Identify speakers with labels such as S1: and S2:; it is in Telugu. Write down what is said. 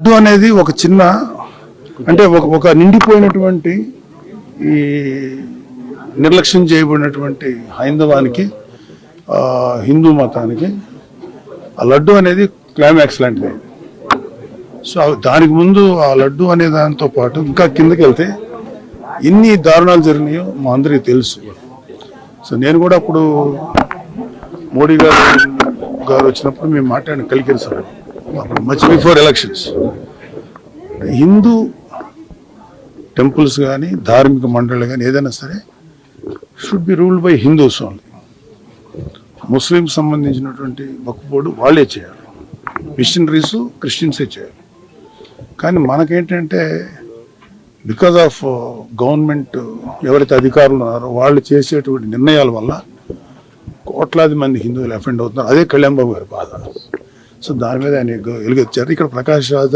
S1: లడ్డు అనేది ఒక చిన్న అంటే ఒక నిండిపోయినటువంటి ఈ నిర్లక్ష్యం చేయబడినటువంటి హైందవానికి హిందూ మతానికి ఆ లడ్డు అనేది క్లైమాక్స్ లాంటిది. సో దానికి ముందు ఆ లడ్డు అనే దానితో పాటు ఇంకా కిందకి వెళ్తే ఎన్ని దారుణాలు జరిగినాయో మా అందరికీ తెలుసు. సో నేను కూడా అప్పుడు మోడీ గారు వచ్చినప్పుడు మేము మాట్లాడిన కలిగిన సార్ అప్పుడు much before elections Hindu temples కానీ ధార్మిక మండళ్ళు కానీ ఏదైనా సరే should be ruled by Hindus only. Muslim సంబంధించినటువంటి వక్ఫ్ బోర్డు వాళ్ళే చేయాలి, మిషనరీస్ క్రిస్టియన్సే చేయాలి. కానీ మనకేంటంటే బికాజ్ ఆఫ్ గవర్నమెంట్ ఎవరైతే అధికారులు ఉన్నారో వాళ్ళు చేసేటువంటి నిర్ణయాల వల్ల కోట్లాది మంది హిందువులు అఫెండ్ అవుతున్నారు. అదే కళ్యాణ్ బాబు గారి బాధ. సో దాని మీద ఆయన ఎలుగెత్తారు. ఇక్కడ ప్రకాష్ రాజా